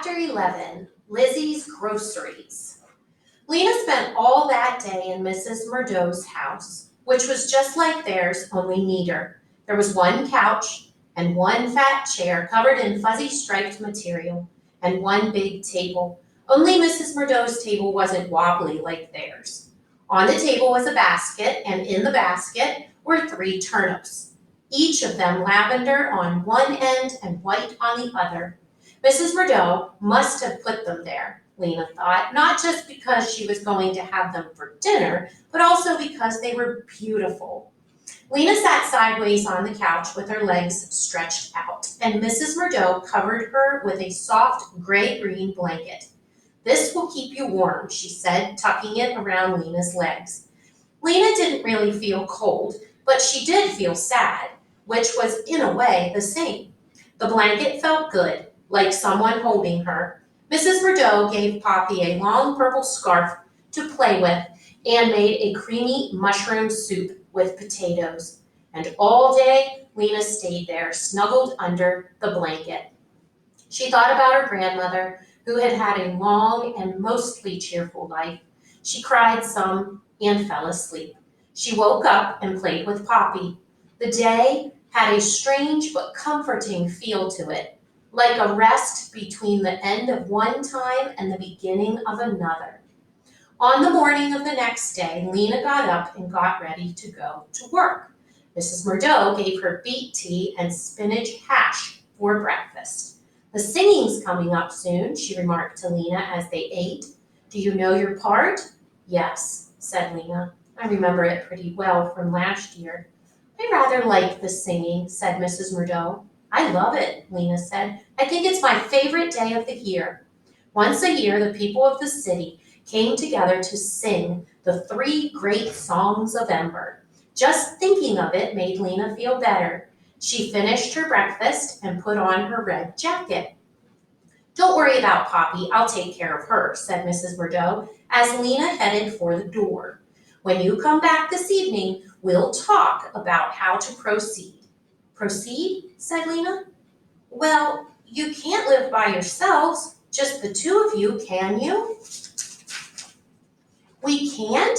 Chapter 11, Lizzie's Groceries. Lena spent all that day in Mrs. Murdo's house, which was just like theirs, only neater. There was one couch and one fat chair covered in fuzzy striped material, and one big table. Only Mrs. Murdo's table wasn't wobbly like theirs. On the table was a basket, and in the basket were 3 turnips, each of them lavender on one end and white on the other. Mrs. Murdo must have put them there, Lena thought, not just because she was going to have them for dinner, but also because they were beautiful. Lena sat sideways on the couch with her legs stretched out, and Mrs. Murdo covered her with a soft gray-green blanket. "This will keep you warm," she said, tucking it around Lena's legs. Lena didn't really feel cold, but she did feel sad, which was in a way the same. The blanket felt good, like someone holding her. Mrs. Murdo gave Poppy a long purple scarf to play with and made a creamy mushroom soup with potatoes. And all day, Lena stayed there, snuggled under the blanket. She thought about her grandmother, who had had a long and mostly cheerful life. She cried some and fell asleep. She woke up and played with Poppy. The day had a strange but comforting feel to it, like a rest between the end of one time and the beginning of another. On the morning of the next day, Lena got up and got ready to go to work. Mrs. Murdo gave her beet tea and spinach hash for breakfast. "The singing's coming up soon," she remarked to Lena as they ate. "Do you know your part?" "Yes," said Lena. "I remember it pretty well from last year." "I rather like the singing," said Mrs. Murdo. "I love it," Lena said. "I think it's my favorite day of the year." Once a year, the people of the city came together to sing the 3 great songs of Ember. Just thinking of it made Lena feel better. She finished her breakfast and put on her red jacket. "Don't worry about Poppy, I'll take care of her," said Mrs. Murdo as Lena headed for the door. "When you come back this evening, we'll talk about how to proceed." "Proceed?" said Lena. "Well, you can't live by yourselves, just the 2 of you, can you?" "We can't?"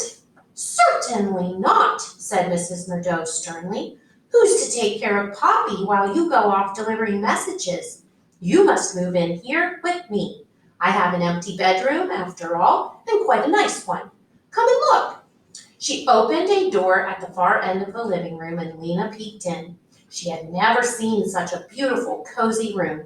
"Certainly not," said Mrs. Murdo sternly. "Who's to take care of Poppy while you go off delivering messages? You must move in here with me. I have an empty bedroom, after all, and quite a nice one. Come and look." She opened a door at the far end of the living room, and Lena peeked in. She had never seen such a beautiful, cozy room.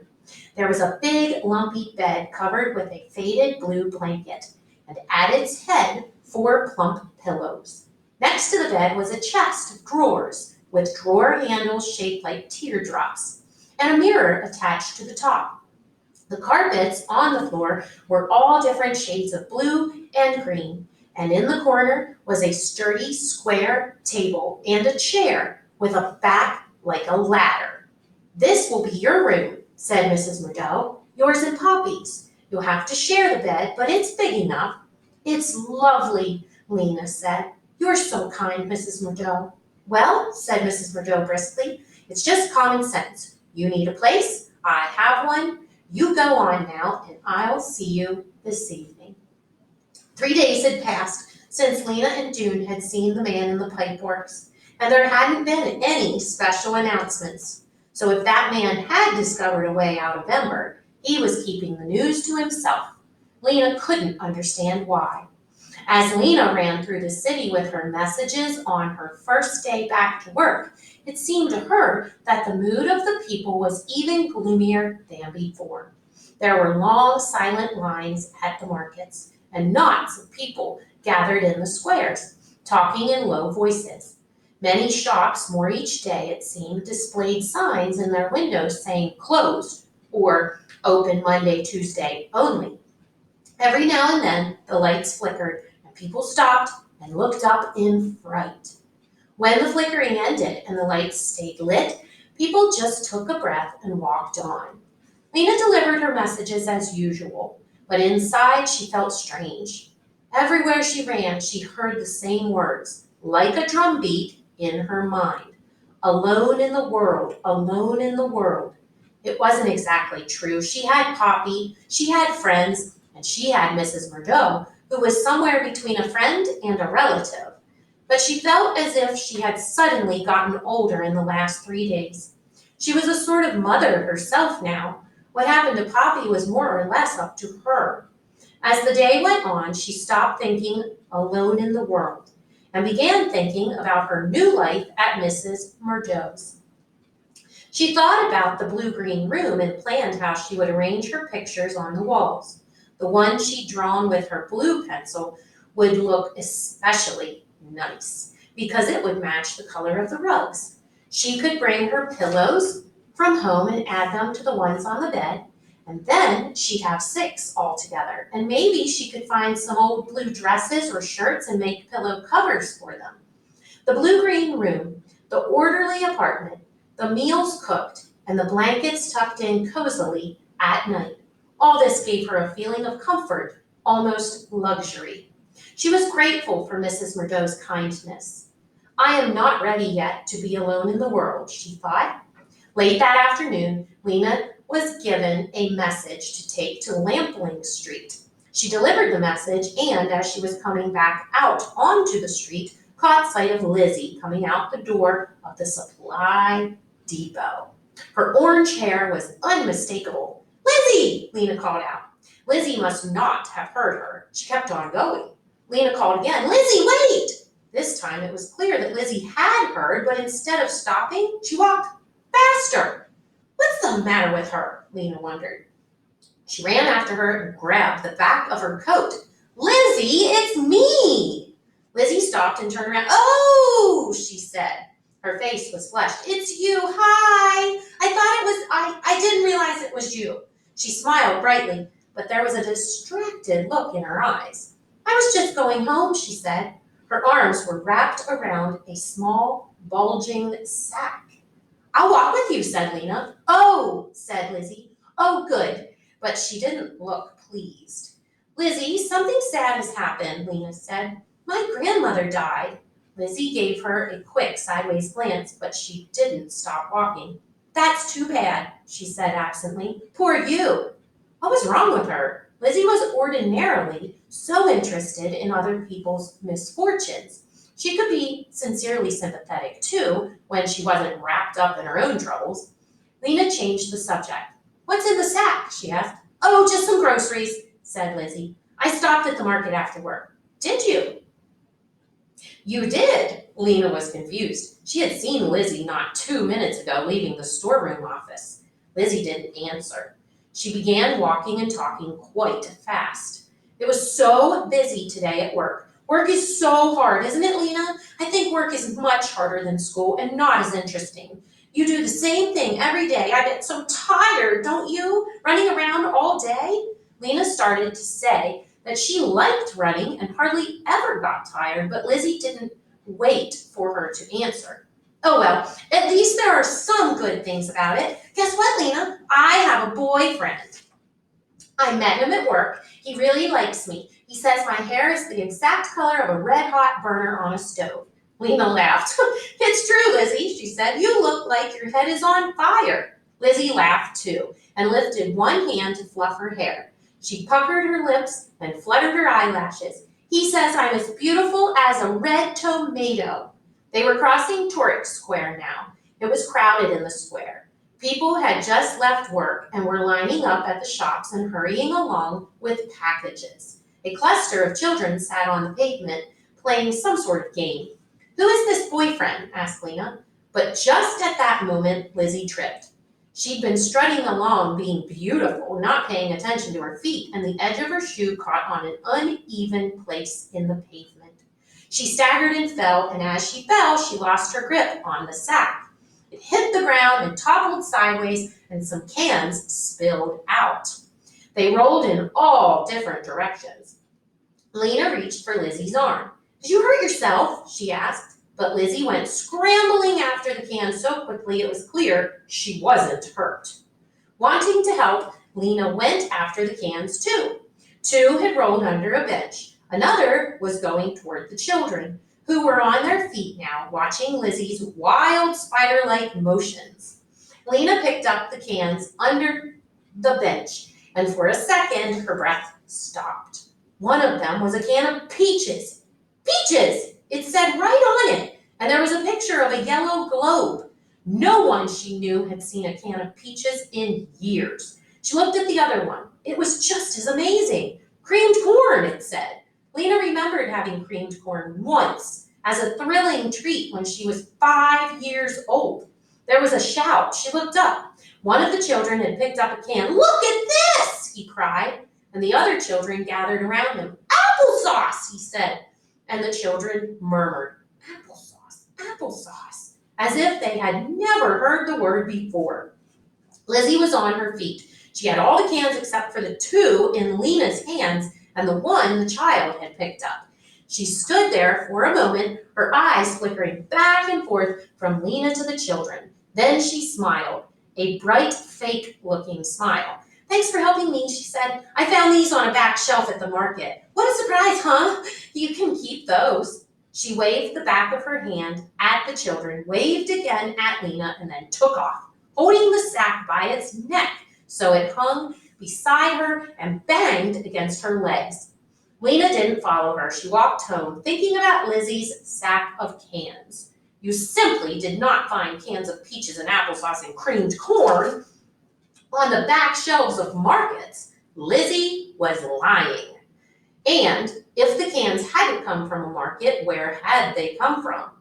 There was a big, lumpy bed covered with a faded blue blanket, and at its head 4 plump pillows. Next to the bed was a chest of drawers with drawer handles shaped like teardrops, and a mirror attached to the top. The carpets on the floor were all different shades of blue and green, and in the corner was a sturdy square table and a chair with a back like a ladder. "This will be your room," said Mrs. Murdo, "yours and Poppy's. You'll have to share the bed, but it's big enough." "It's lovely," Lena said. "You're so kind, Mrs. Murdo." "Well," said Mrs. Murdo briskly, "it's just common sense. You need a place, I have one. You go on now, and I'll see you this evening." 3 days had passed since Lena and June had seen the man in the pipeworks, and there hadn't been any special announcements. So if that man had discovered a way out of Ember, he was keeping the news to himself. Lena couldn't understand why. As Lena ran through the city with her messages on her first day back to work, it seemed to her that the mood of the people was even gloomier than before. There were long, silent lines at the markets, and knots of people gathered in the squares, talking in low voices. Many shops, more each day it seemed, displayed signs in their windows saying "closed" or "open Monday, Tuesday only." Every now and then the lights flickered, and people stopped and looked up in fright. When the flickering ended and the lights stayed lit, people just took a breath and walked on. Lena delivered her messages as usual, but inside she felt strange. Everywhere she ran, she heard the same words, like a drumbeat, in her mind. "Alone in the world, alone in the world." It wasn't exactly true. She had Poppy, she had friends, and she had Mrs. Murdo, who was somewhere between a friend and a relative. But she felt as if she had suddenly gotten older in the last 3 days. She was a sort of mother herself now. What happened to Poppy was more or less up to her. As the day went on, she stopped thinking alone in the world and began thinking about her new life at Mrs. Murdo's. She thought about the blue-green room and planned how she would arrange her pictures on the walls. The one she'd drawn with her blue pencil would look especially nice because it would match the color of the rugs. She could bring her pillows from home and add them to the ones on the bed, and then she'd have 6 altogether. And maybe she could find some old blue dresses or shirts and make pillow covers for them. The blue-green room, the orderly apartment, the meals cooked, and the blankets tucked in cozily at night. All this gave her a feeling of comfort, almost luxury. She was grateful for Mrs. Murdo's kindness. I am not ready yet to be alone in the world, she thought. Late that afternoon, Lena was given a message to take to Lampling Street. She delivered the message and, as she was coming back out onto the street, caught sight of Lizzie coming out the door of the supply depot. Her orange hair was unmistakable. "Lizzie!" Lena called out. Lizzie must not have heard her. She kept on going. Lena called again, "Lizzie, wait!" This time it was clear that Lizzie had heard, but instead of stopping, she walked faster. What's the matter with her? Lena wondered. She ran after her and grabbed the back of her coat. "Lizzie, it's me!" Lizzie stopped and turned around. "Oh," she said. Her face was flushed. "It's you. Hi. I didn't realize it was you." She smiled brightly, but there was a distracted look in her eyes. "I was just going home," she said. Her arms were wrapped around a small, bulging sack. "I'll walk with you," said Lena. "Oh," said Lizzie. "Oh, good." But she didn't look pleased. "Lizzie, something sad has happened," Lena said. "My grandmother died." Lizzie gave her a quick sideways glance, but she didn't stop walking. "That's too bad," she said absently. "Poor you." What was wrong with her? Lizzie was ordinarily so interested in other people's misfortunes. She could be sincerely sympathetic, too, when she wasn't wrapped up in her own troubles. Lena changed the subject. "What's in the sack?" she asked. "Oh, just some groceries," said Lizzie. "I stopped at the market after work." "Did you?" "You did?" Lena was confused. She had seen Lizzie not 2 minutes ago leaving the storeroom office. Lizzie didn't answer. She began walking and talking quite fast. "It was so busy today at work. Work is so hard, isn't it, Lena? I think work is much harder than school and not as interesting. You do the same thing every day. I get so tired, don't you? Running around all day?" Lena started to say that she liked running and hardly ever got tired, but Lizzie didn't wait for her to answer. "Oh well, at least there are some good things about it. Guess what, Lena? I have a boyfriend. I met him at work. He really likes me. He says my hair is the exact color of a red-hot burner on a stove." Lena laughed. "It's true, Lizzie," she said. "You look like your head is on fire." Lizzie laughed too and lifted one hand to fluff her hair. She puckered her lips and fluttered her eyelashes. "He says I'm as beautiful as a red tomato." They were crossing Torrix Square now. It was crowded in the square. People had just left work and were lining up at the shops and hurrying along with packages. A cluster of children sat on the pavement playing some sort of game. "Who is this boyfriend?" asked Lena. But just at that moment, Lizzie tripped. She'd been strutting along, being beautiful, not paying attention to her feet, and the edge of her shoe caught on an uneven place in the pavement. She staggered and fell, and as she fell, she lost her grip on the sack. It hit the ground and toppled sideways, and some cans spilled out. They rolled in all different directions. Lena reached for Lizzie's arm. "Did you hurt yourself?" she asked. But Lizzie went scrambling after the can so quickly it was clear she wasn't hurt. Wanting to help, Lena went after the cans too. 2 had rolled under a bench. Another was going toward the children, who were on their feet now, watching Lizzie's wild spider-like motions. Lena picked up the cans under the bench, and for a second, her breath stopped. One of them was a can of peaches. Peaches! It said right on it, and there was a picture of a yellow globe. No one she knew had seen a can of peaches in years. She looked at the other one. It was just as amazing. Creamed corn, it said. Lena remembered having creamed corn once as a thrilling treat when she was 5 years old. There was a shout. She looked up. One of the children had picked up a can. "Look at this!" he cried. And the other children gathered around him. "Applesauce," he said. And the children murmured, "Applesauce, applesauce," as if they had never heard the word before. Lizzie was on her feet. She had all the cans except for the 2 in Lena's hands and the one the child had picked up. She stood there for a moment, her eyes flickering back and forth from Lena to the children. Then she smiled, a bright, fake-looking smile. "Thanks for helping me," she said. "I found these on a back shelf at the market." "What a surprise, huh? You can keep those." She waved the back of her hand at the children, waved again at Lena, and then took off, holding the sack by its neck so it hung beside her and banged against her legs. Lena didn't follow her. She walked home, thinking about Lizzie's sack of cans. You simply did not find cans of peaches and applesauce and creamed corn on the back shelves of markets. Lizzie was lying. And if the cans hadn't come from a market, where had they come from?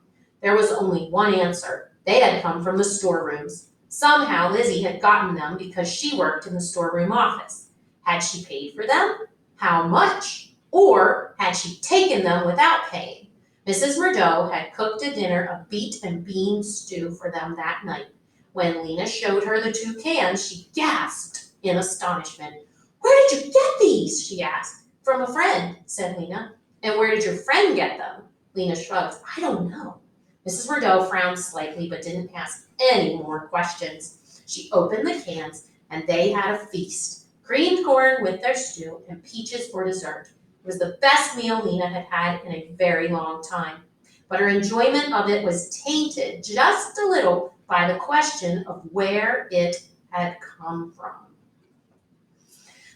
There was only one answer. They had come from the storerooms. Somehow Lizzie had gotten them because she worked in the storeroom office. Had she paid for them? How much? Or had she taken them without paying? Mrs. Murdo had cooked a dinner of beet and bean stew for them that night. When Lena showed her the 2 cans, she gasped in astonishment. "Where did you get these?" she asked. "From a friend," said Lena. "And where did your friend get them?" Lena shrugged. "I don't know." Mrs. Murdo frowned slightly but didn't ask any more questions. She opened the cans and they had a feast. Creamed corn with their stew and peaches for dessert. It was the best meal Lena had had in a very long time. But her enjoyment of it was tainted just a little by the question of where it had come from.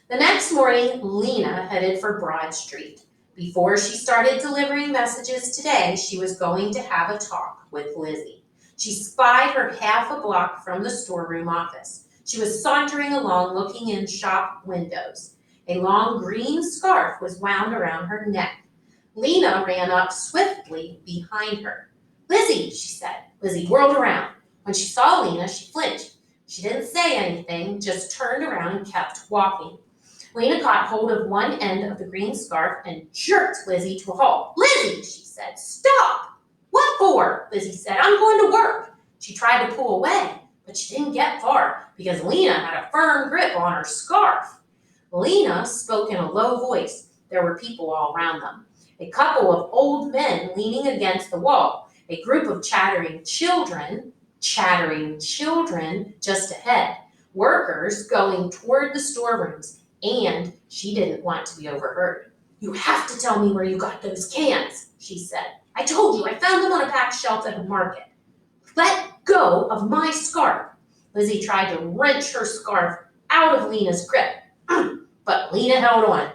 The next morning, Lena headed for Broad Street. Before she started delivering messages today, she was going to have a talk with Lizzie. She spied her half a block from the storeroom office. She was sauntering along, looking in shop windows. A long green scarf was wound around her neck. Lena ran up swiftly behind her. "Lizzie," she said. Lizzie whirled around. When she saw Lena, she flinched. She didn't say anything, just turned around and kept walking. Lena caught hold of one end of the green scarf and jerked Lizzie to a halt. "Lizzie," she said, "stop!" "What for?" Lizzie said. "I'm going to work." She tried to pull away, but she didn't get far because Lena had a firm grip on her scarf. Lena spoke in a low voice. There were people all around them. A couple of old men leaning against the wall, a group of chattering children just ahead, workers going toward the storerooms, and she didn't want to be overheard. "You have to tell me where you got those cans," she said. "I told you I found them on a back shelf at the market." "Let go of my scarf." Lizzie tried to wrench her scarf out of Lena's grip, but Lena held on.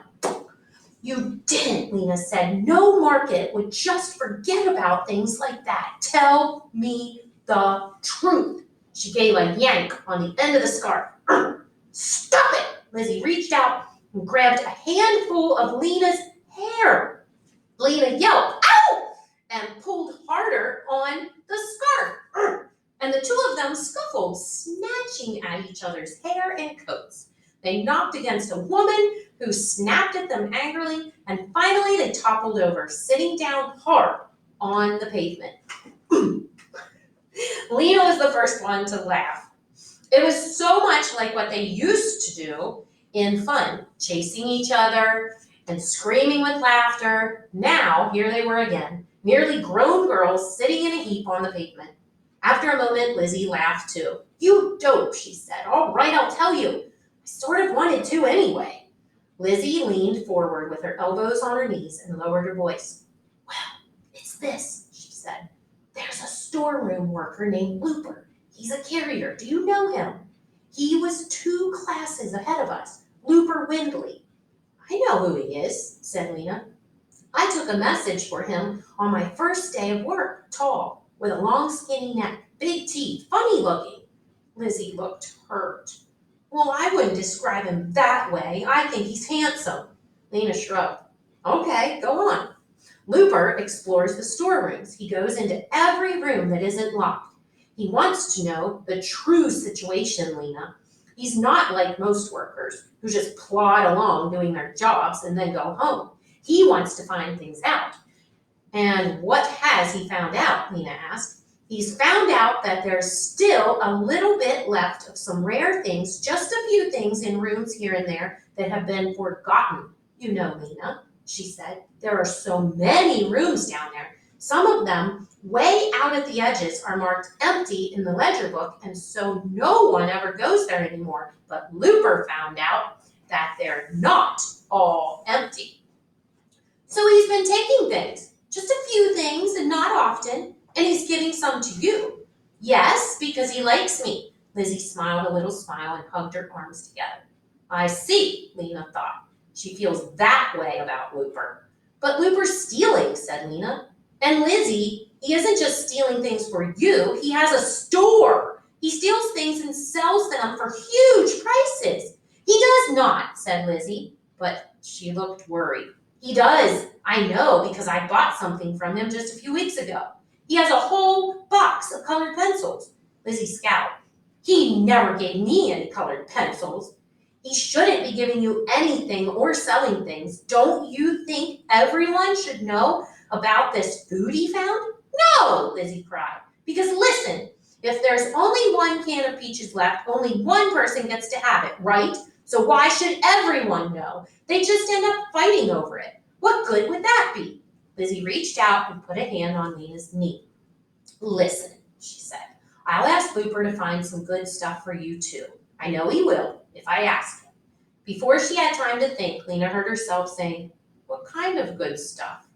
"You didn't," Lena said. "No market would just forget about things like that. Tell me the truth." She gave a yank on the end of the scarf. "Stop it!" Lizzie reached out and grabbed a handful of Lena's hair. Lena yelped, "Ow!" and pulled harder on the scarf. And the 2 of them scuffled, snatching at each other's hair and coats. They knocked against a woman who snapped at them angrily, and finally they toppled over, sitting down hard on the pavement. Lena was the first one to laugh. It was so much like what they used to do in fun, chasing each other and screaming with laughter. Now, here they were again, nearly grown girls sitting in a heap on the pavement. After a moment, Lizzie laughed too. "You dope," she said. "All right, I'll tell you. I sort of wanted to anyway." Lizzie leaned forward with her elbows on her knees and lowered her voice. "Well, it's this," she said. "There's a storeroom worker named Looper. He's a carrier. Do you know him? He was 2 classes ahead of us. Looper Windley. I know who he is, said Lena. I took a message for him on my first day of work. Tall, with a long skinny neck, big teeth, funny looking. Lizzie looked hurt. Well, I wouldn't describe him that way. I think he's handsome. Lena shrugged. Okay, go on. Looper explores the storerooms. He goes into every room that isn't locked. He wants to know the true situation, Lena. He's not like most workers who just plod along doing their jobs and then go home. He wants to find things out. And what has he found out? Lena asked. He's found out that there's still a little bit left of some rare things, just a few things in rooms here and there that have been forgotten. You know, Lena, she said, there are so many rooms down there. Some of them, way out at the edges, are marked empty in the ledger book, and so no one ever goes there anymore. But Looper found out that they're not all empty. So he's been taking things, just a few things and not often, and he's giving some to you. Yes, because he likes me. Lizzie smiled a little smile and hugged her arms together. I see, Lena thought. She feels that way about Looper. But Looper's stealing, said Lena. And Lizzie, he isn't just stealing things for you, he has a store. He steals things and sells them for huge prices. He does not, said Lizzie, but she looked worried. He does, I know, because I bought something from him just a few weeks ago. He has a whole box of colored pencils. Lizzie scowled. He never gave me any colored pencils. He shouldn't be giving you anything or selling things. Don't you think everyone should know about this food he found? No, Lizzie cried. Because listen, if there's only 1 can of peaches left, only one person gets to have it, right? So why should everyone know? They just end up fighting over it. What good would that be? Lizzie reached out and put a hand on Lena's knee. Listen, she said, I'll ask Looper to find some good stuff for you too. I know he will, if I ask him. Before she had time to think, Lena heard herself saying, what kind of good stuff?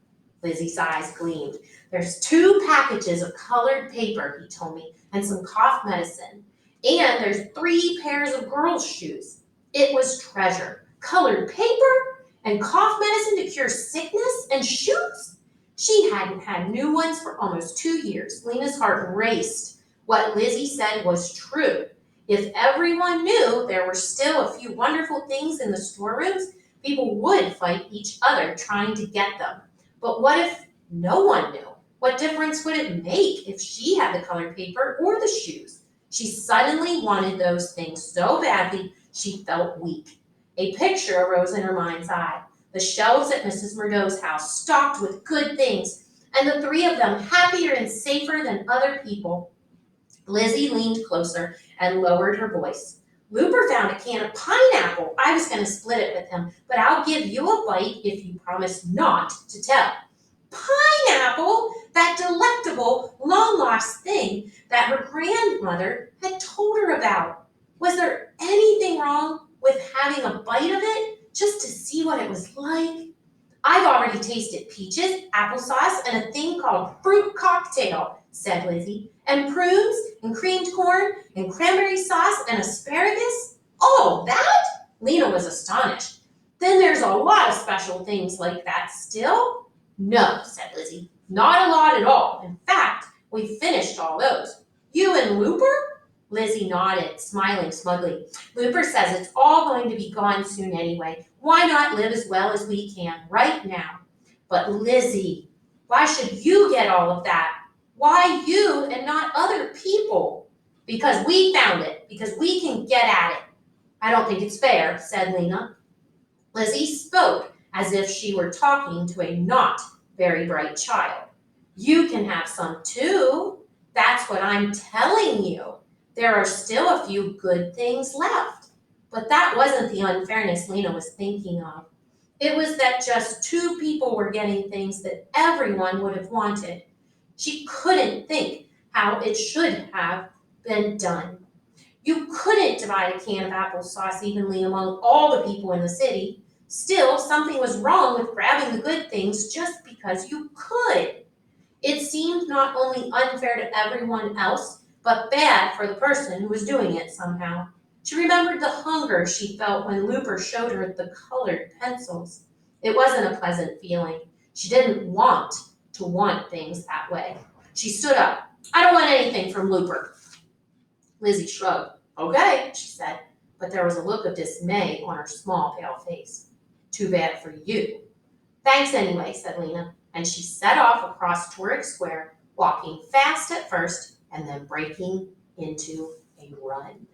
Lizzie's eyes gleamed. There's 2 packages of colored paper, he told me, and some cough medicine. And there's 3 pairs of girls' shoes. It was treasure. Colored paper and cough medicine to cure sickness and shoes? She hadn't had new ones for almost 2 years. Lena's heart raced. What Lizzie said was true. If everyone knew there were still a few wonderful things in the storerooms, people would fight each other trying to get them. But what if no one knew? What difference would it make if she had the colored paper or the shoes? She suddenly wanted those things so badly she felt weak. A picture arose in her mind's eye. The shelves at Mrs. Murdo's house stocked with good things, and the 3 of them happier and safer than other people. Lizzie leaned closer and lowered her voice. Looper found a can of pineapple. I was going to split it with him, but I'll give you a bite if you promise not to tell. Pineapple? That delectable, long-lost thing that her grandmother had told her about. Was there anything wrong with having a bite of it just to see what it was like? I've already tasted peaches, applesauce, and a thing called fruit cocktail, said Lizzie, and prunes, and creamed corn, and cranberry sauce, and asparagus. All that? Lena was astonished. Then there's a lot of special things like that still? No, said Lizzie, not a lot at all. In fact, we finished all those. You and Looper? Lizzie nodded, smiling smugly. Looper says it's all going to be gone soon anyway. Why not live as well as we can right now? But Lizzie, why should you get all of that? Why you and not other people? Because we found it, because we can get at it. I don't think it's fair, said Lena. Lizzie spoke as if she were talking to a not very bright child. You can have some too. That's what I'm telling you. There are still a few good things left. But that wasn't the unfairness Lena was thinking of. It was that just 2 people were getting things that everyone would have wanted. She couldn't think how it should have been done. You couldn't divide a can of applesauce evenly among all the people in the city. Still, something was wrong with grabbing the good things just because you could. It seemed not only unfair to everyone else, but bad for the person who was doing it somehow. She remembered the hunger she felt when Looper showed her the colored pencils. It wasn't a pleasant feeling. She didn't want to want things that way. She stood up. I don't want anything from Looper. Lizzie shrugged. Okay, she said, but there was a look of dismay on her small, pale face. Too bad for you. Thanks anyway, said Lena, and she set off across Torrick Square, walking fast at first and then breaking into a run.